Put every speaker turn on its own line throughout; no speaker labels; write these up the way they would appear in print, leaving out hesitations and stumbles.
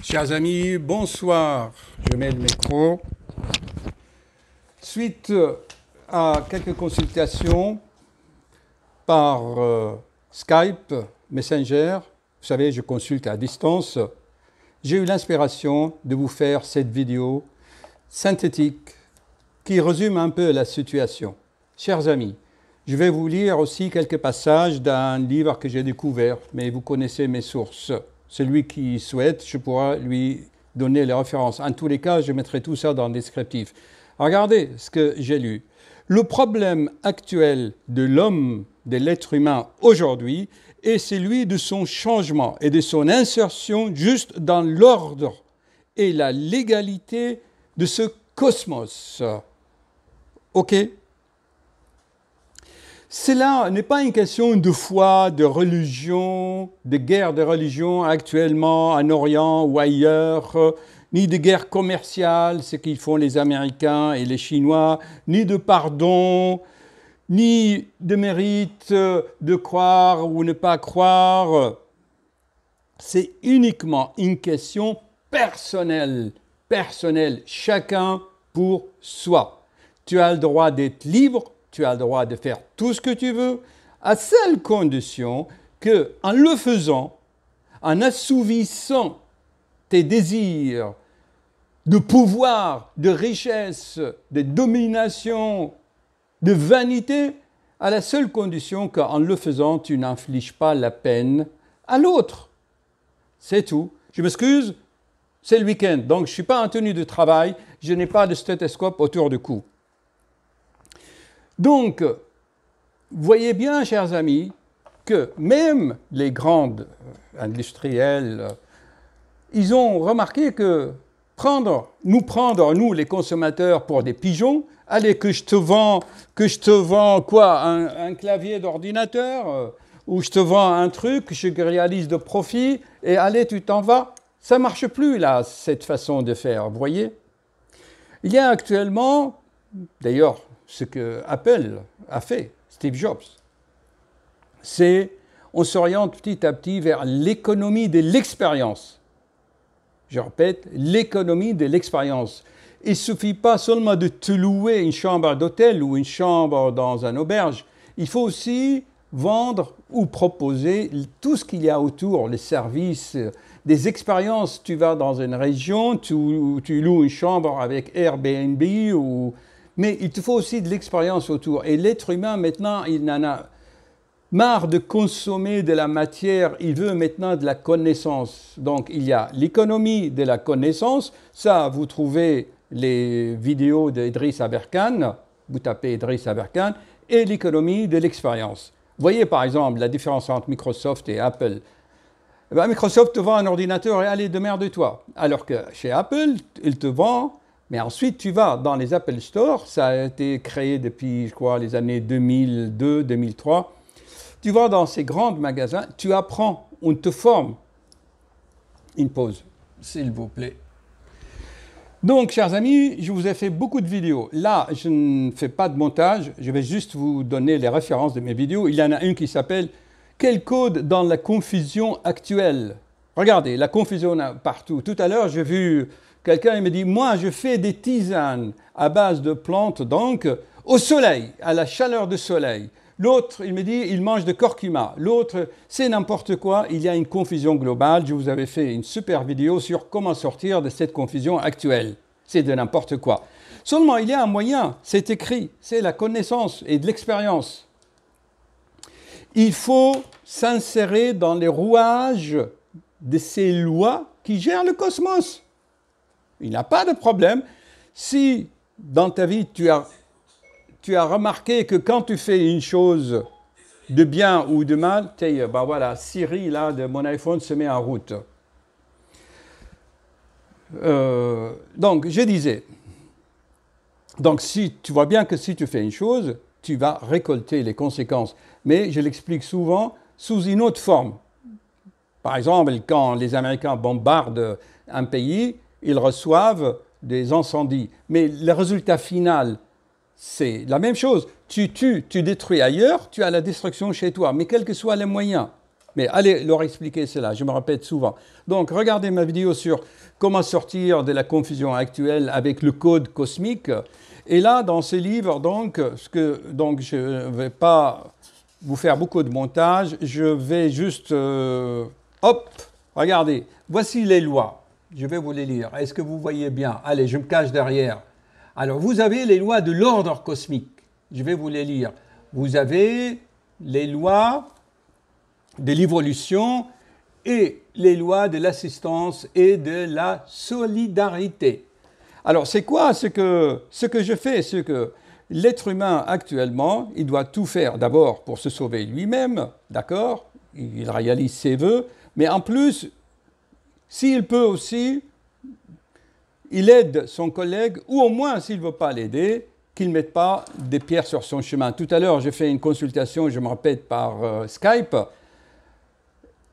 Chers amis, bonsoir. Je mets le micro. Suite à quelques consultations par Skype, Messenger, vous savez, je consulte à distance, j'ai eu l'inspiration de vous faire cette vidéo synthétique qui résume un peu la situation. Chers amis, je vais vous lire aussi quelques passages d'un livre que j'ai découvert, mais vous connaissez mes sources. Celui qui souhaite, je pourrai lui donner les références. En tous les cas, je mettrai tout ça dans le descriptif. Regardez ce que j'ai lu. Le problème actuel de l'homme, de l'être humain aujourd'hui, est celui de son changement et de son insertion juste dans l'ordre et la légalité de ce cosmos. OK ? Cela n'est pas une question de foi, de religion, de guerre de religion actuellement en Orient ou ailleurs, ni de guerre commerciale, ce qu'ils font les Américains et les Chinois, ni de pardon, ni de mérite de croire ou ne pas croire. C'est uniquement une question personnelle, chacun pour soi. Tu as le droit d'être libre. Tu as le droit de faire tout ce que tu veux, à seule condition que, en le faisant, en assouvissant tes désirs de pouvoir, de richesse, de domination, de vanité, à la seule condition qu'en le faisant, tu n'infliges pas la peine à l'autre. C'est tout. Je m'excuse, c'est le week-end, donc je ne suis pas en tenue de travail, je n'ai pas de stéthoscope autour du cou. Donc, voyez bien, chers amis, que même les grandes industriels, ils ont remarqué que nous prendre, nous les consommateurs, pour des pigeons, allez, que je te vends quoi, un clavier d'ordinateur, ou je te vends un truc, je réalise de profit, et allez, tu t'en vas. Ça ne marche plus, là, cette façon de faire, vous voyez. Il y a actuellement, d'ailleurs, ce que Apple a fait, Steve Jobs, c'est on s'oriente petit à petit vers l'économie de l'expérience. Je répète, l'économie de l'expérience. Il ne suffit pas seulement de te louer une chambre d'hôtel ou une chambre dans une auberge. Il faut aussi vendre ou proposer tout ce qu'il y a autour, les services, des expériences. Tu vas dans une région, tu loues une chambre avec Airbnb ou... Mais il te faut aussi de l'expérience autour. Et l'être humain, maintenant, il en a marre de consommer de la matière. Il veut maintenant de la connaissance. Donc, il y a l'économie de la connaissance. Ça, vous trouvez les vidéos d'Idriss Aberkan. Vous tapez Idriss Aberkan. Et l'économie de l'expérience. Voyez, par exemple, la différence entre Microsoft et Apple. Microsoft te vend un ordinateur et allez, démerde-toi. Alors que chez Apple, il te vend... Mais ensuite, tu vas dans les Apple Store, ça a été créé depuis, je crois, les années 2002, 2003. Tu vas dans ces grands magasins, tu apprends, on te forme. Une pause, s'il vous plaît. Donc, chers amis, je vous ai fait beaucoup de vidéos. Là, je ne fais pas de montage, je vais juste vous donner les références de mes vidéos. Il y en a une qui s'appelle « Quel code dans la confusion actuelle ?» Regardez, la confusion partout. Tout à l'heure, j'ai vu... Quelqu'un me dit, moi je fais des tisanes à base de plantes, donc au soleil, à la chaleur du soleil. L'autre, il me dit, il mange de curcuma. L'autre, c'est n'importe quoi, il y a une confusion globale. Je vous avais fait une super vidéo sur comment sortir de cette confusion actuelle. C'est de n'importe quoi. Seulement, il y a un moyen, c'est écrit, c'est la connaissance et de l'expérience. Il faut s'insérer dans les rouages de ces lois qui gèrent le cosmos. Il n'y a pas de problème. Si dans ta vie, tu as remarqué que quand tu fais une chose de bien ou de mal, ben voilà, Siri là, de mon iPhone se met en route. Donc, je disais, donc si tu vois bien que si tu fais une chose, tu vas récolter les conséquences. Mais je l'explique souvent sous une autre forme. Par exemple, quand les Américains bombardent un pays, ils reçoivent des incendies. Mais le résultat final, c'est la même chose. Tu tues, tu détruis ailleurs, tu as la destruction chez toi. Mais quels que soient les moyens. Mais allez leur expliquer cela, je me répète souvent. Donc, regardez ma vidéo sur comment sortir de la confusion actuelle avec le code cosmique. Et là, dans ce livre, donc je ne vais pas vous faire beaucoup de montage, je vais juste... hop, regardez, voici les lois. Je vais vous les lire. Est-ce que vous voyez bien? Allez, je me cache derrière. Alors, vous avez les lois de l'ordre cosmique. Je vais vous les lire. Vous avez les lois de l'évolution et les lois de l'assistance et de la solidarité. Alors, c'est quoi ce que je fais? C'est que l'être humain, actuellement, il doit tout faire d'abord pour se sauver lui-même, d'accord? Il réalise ses vœux, mais en plus, s'il peut aussi, il aide son collègue, ou au moins, s'il ne veut pas l'aider, qu'il ne mette pas des pierres sur son chemin. Tout à l'heure, j'ai fait une consultation, je me répète, par Skype.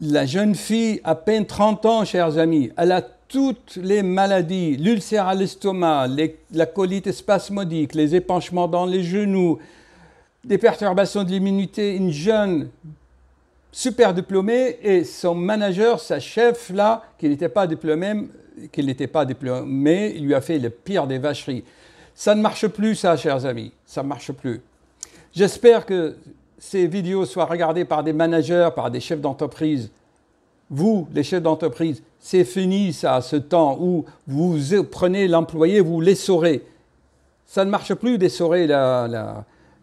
La jeune fille, à peine 30 ans, chers amis, elle a toutes les maladies, l'ulcère à l'estomac, la colite spasmodique, les épanchements dans les genoux, des perturbations de l'immunité, une jeune super diplômée, et son manager, sa chef là, qui n'était pas diplômé, il lui a fait le pire des vacheries. Ça ne marche plus, ça, chers amis, ça ne marche plus. J'espère que ces vidéos soient regardées par des managers, par des chefs d'entreprise. Vous, les chefs d'entreprise, c'est fini ça, ce temps où vous prenez l'employé, vous l'essorez. Ça ne marche plus d'essorer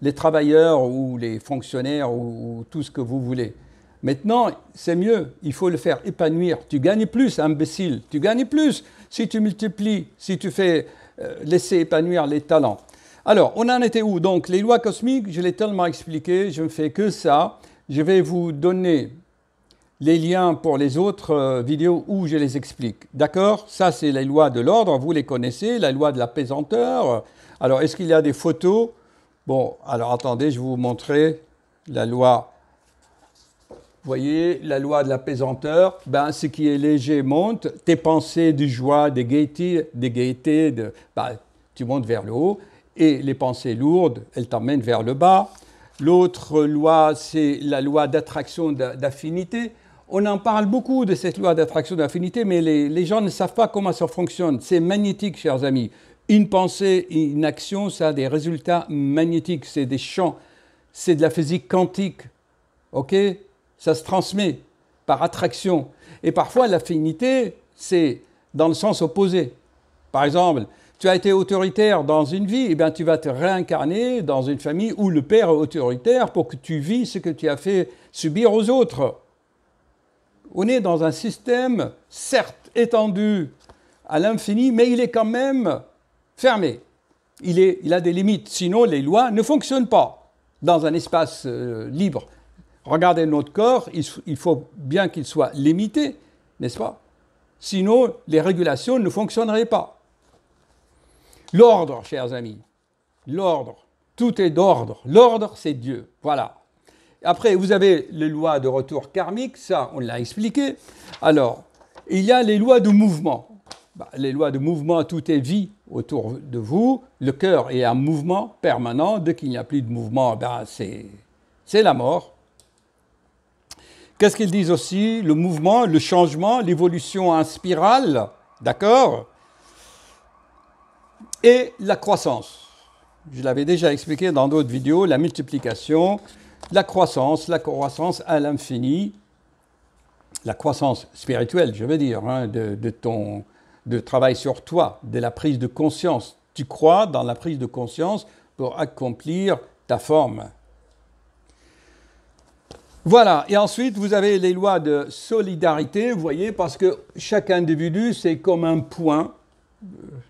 les travailleurs ou les fonctionnaires ou tout ce que vous voulez. Maintenant, c'est mieux, il faut le faire épanouir. Tu gagnes plus, imbécile, tu gagnes plus si tu multiplies, si tu fais laisser épanouir les talents. Alors, on en était où? Donc, les lois cosmiques, je l'ai tellement expliqué, je ne fais que ça. Je vais vous donner les liens pour les autres vidéos où je les explique. D'accord? Ça, c'est les lois de l'ordre, vous les connaissez, la loi de la pesanteur. Alors, est-ce qu'il y a des photos? Bon, alors attendez, je vais vous montrer la loi. Vous voyez, la loi de la pesanteur, ben, ce qui est léger monte, tes pensées de joie, de gaieté, tu montes vers le haut, et les pensées lourdes, elles t'emmènent vers le bas. L'autre loi, c'est la loi d'attraction d'affinité. On en parle beaucoup de cette loi d'attraction d'affinité, mais les gens ne savent pas comment ça fonctionne. C'est magnétique, chers amis. Une pensée, une action, ça a des résultats magnétiques, c'est des champs, c'est de la physique quantique, ok? Ça se transmet par attraction. Et parfois, l'affinité, c'est dans le sens opposé. Par exemple, tu as été autoritaire dans une vie, eh bien, tu vas te réincarner dans une famille où le père est autoritaire pour que tu vis ce que tu as fait subir aux autres. On est dans un système, certes étendu à l'infini, mais il est quand même fermé. Il a des limites, sinon les lois ne fonctionnent pas dans un espace libre. Regardez notre corps, il faut bien qu'il soit limité, n'est-ce pas? Sinon, les régulations ne fonctionneraient pas. L'ordre, chers amis, l'ordre, tout est d'ordre. L'ordre, c'est Dieu, voilà. Après, vous avez les lois de retour karmique, ça, on l'a expliqué. Alors, il y a les lois de mouvement. Les lois de mouvement, tout est vie autour de vous. Le cœur est un mouvement permanent. Dès qu'il n'y a plus de mouvement, c'est la mort. Qu'est-ce qu'ils disent aussi? Le mouvement, le changement, l'évolution en spirale, d'accord? Et la croissance. Je l'avais déjà expliqué dans d'autres vidéos, la multiplication, la croissance à l'infini, la croissance spirituelle, je veux dire, hein, de travail sur toi, de la prise de conscience. Tu crois dans la prise de conscience pour accomplir ta forme. Voilà, et ensuite vous avez les lois de solidarité, vous voyez, parce que chaque individu c'est comme un point,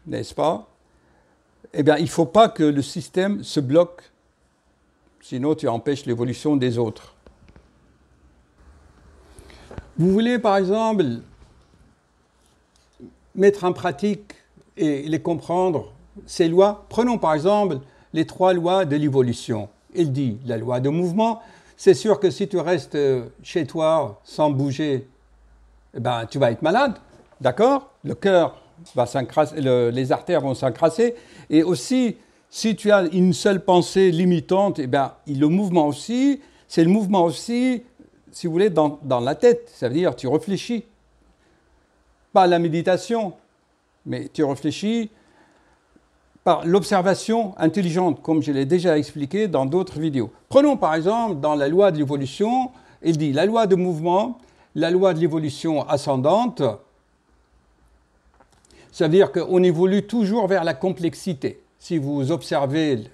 n'est-ce pas? Eh bien, il ne faut pas que le système se bloque, sinon tu empêches l'évolution des autres. Vous voulez par exemple mettre en pratique et les comprendre, ces lois. Prenons par exemple les 3 lois de l'évolution. Il dit la loi de mouvement. C'est sûr que si tu restes chez toi sans bouger, eh ben, tu vas être malade, d'accord? Le cœur va s'encrasser, les artères vont s'encrasser. Et aussi, si tu as une seule pensée limitante, eh ben, le mouvement aussi, c'est le mouvement aussi si vous voulez, dans la tête. Ça veut dire tu réfléchis. Pas la méditation, mais tu réfléchis par l'observation intelligente, comme je l'ai déjà expliqué dans d'autres vidéos. Prenons par exemple dans la loi de l'évolution, il dit la loi de mouvement, la loi de l'évolution ascendante, ça veut dire qu'on évolue toujours vers la complexité. Si vous observez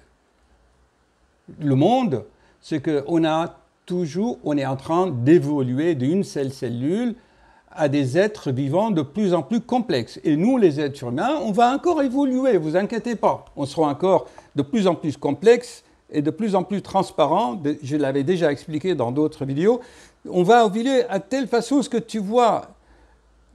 le monde, c'est qu'on on est en train d'évoluer d'une seule cellule à des êtres vivants de plus en plus complexes. Et nous, les êtres humains, on va encore évoluer, vous inquiétez pas. On sera encore de plus en plus complexes et de plus en plus transparents. Je l'avais déjà expliqué dans d'autres vidéos. On va évoluer à telle façon que tu vois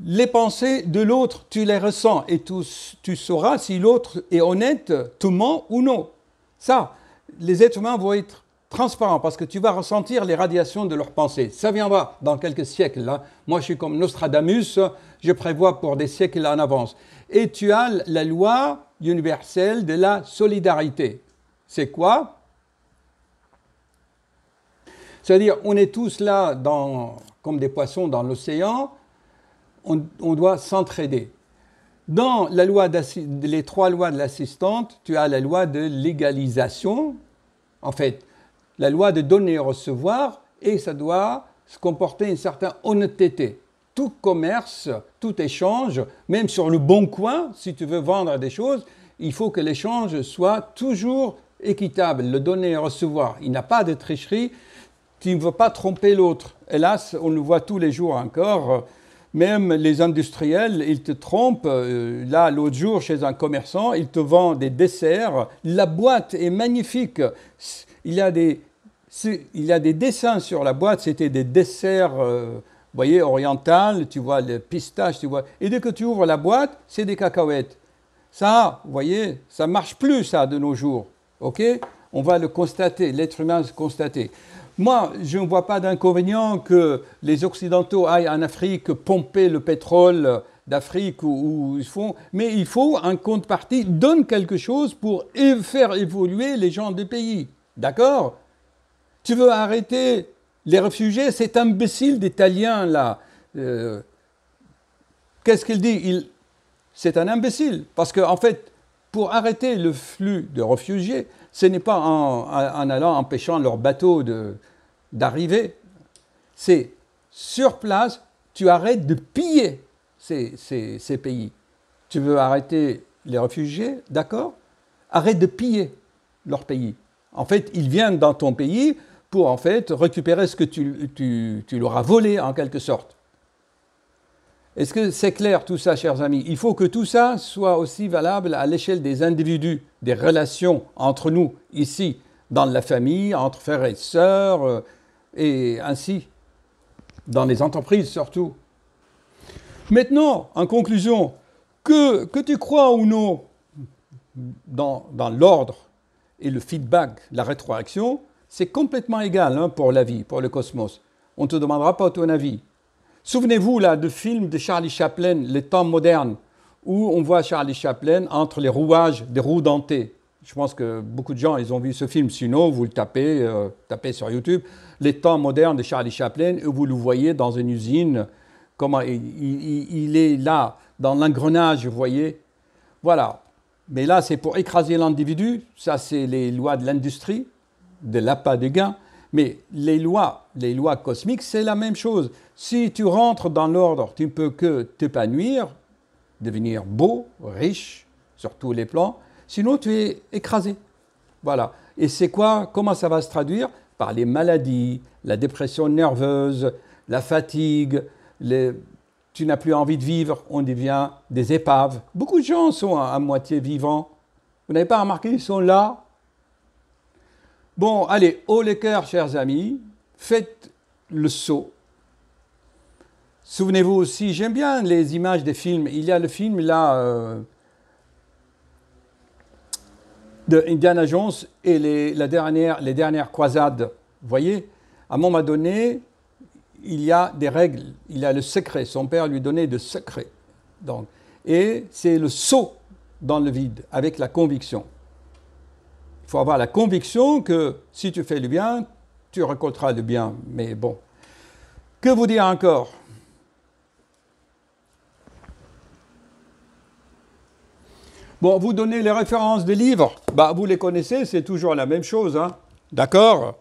les pensées de l'autre, tu les ressens et tu sauras si l'autre est honnête, te ment ou non. Ça, les êtres humains vont être transparent parce que tu vas ressentir les radiations de leurs pensées. Ça viendra dans quelques siècles. Là. Moi, je suis comme Nostradamus, je prévois pour des siècles en avance. Et tu as la loi universelle de la solidarité. C'est quoi? C'est-à-dire, on est tous là comme des poissons dans l'océan, on doit s'entraider. Dans les 3 lois de l'assistante, tu as la loi de l'égalisation, en fait, la loi de donner et recevoir, et ça doit se comporter une certaine honnêteté. Tout commerce, tout échange, même sur le bon coin, si tu veux vendre des choses, il faut que l'échange soit toujours équitable, le donner et recevoir. Il n'y a pas de tricherie, tu ne veux pas tromper l'autre. Hélas, on le voit tous les jours encore, même les industriels, ils te trompent. Là, l'autre jour, chez un commerçant, il te vend des desserts. La boîte est magnifique. Il y a des dessins sur la boîte, c'était des desserts, vous voyez, orientales, tu vois, les pistaches, tu vois. Et dès que tu ouvres la boîte, c'est des cacahuètes. Ça, vous voyez, ça ne marche plus, ça, de nos jours. OK? On va le constater, l'être humain va le constater. Moi, je ne vois pas d'inconvénient que les Occidentaux aillent en Afrique pomper le pétrole d'Afrique où ils font, mais il faut, en contrepartie, donne quelque chose pour faire évoluer les gens du pays. D'accord? Tu veux arrêter les réfugiés? Cet imbécile d'Italien, là, qu'est-ce qu'il dit? C'est un imbécile. Parce qu'en fait, pour arrêter le flux de réfugiés, ce n'est pas en allant empêchant leurs bateaux d'arriver. C'est sur place, tu arrêtes de piller ces pays. Tu veux arrêter les réfugiés? D'accord? Arrête de piller leur pays. En fait, ils viennent dans ton pays pour en fait récupérer ce que tu leur as volé en quelque sorte. Est-ce que c'est clair tout ça, chers amis? Il faut que tout ça soit aussi valable à l'échelle des individus, des relations entre nous, ici, dans la famille, entre frères et sœurs, et ainsi, dans les entreprises surtout. Maintenant, en conclusion, que tu crois ou non dans l'ordre et le feedback, la rétroaction, c'est complètement égal pour la vie, pour le cosmos. On ne te demandera pas ton avis. Souvenez-vous là du film de Charlie Chaplin, Les temps modernes, où on voit Charlie Chaplin entre les rouages des roues dentées. Je pense que beaucoup de gens ils ont vu ce film, sinon vous le tapez sur YouTube, Les temps modernes de Charlie Chaplin, et vous le voyez dans une usine, comment il est là, dans l'engrenage, vous voyez. Voilà. Mais là, c'est pour écraser l'individu, ça c'est les lois de l'industrie, de l'appât de gain. Mais les lois cosmiques, c'est la même chose. Si tu rentres dans l'ordre, tu ne peux que t'épanouir, devenir beau, riche, sur tous les plans. Sinon, tu es écrasé. Voilà. Et c'est quoi? Comment ça va se traduire? Par les maladies, la dépression nerveuse, la fatigue, tu n'as plus envie de vivre, on devient des épaves. Beaucoup de gens sont à moitié vivants. Vous n'avez pas remarqué, ils sont là. Bon, allez, haut les cœurs, chers amis, faites le saut. Souvenez-vous aussi, j'aime bien les images des films. Il y a le film là de Indiana Jones et les dernières croisades. Vous voyez, à un moment donné, il y a des règles, il y a le secret. Son père lui donnait de secrets. Donc, et c'est le saut dans le vide avec la conviction. Il faut avoir la conviction que si tu fais le bien, tu récolteras le bien. Mais bon, Que vous dire encore? Bon, vous donnez les références des livres, bah, vous les connaissez, c'est toujours la même chose, hein? D'accord?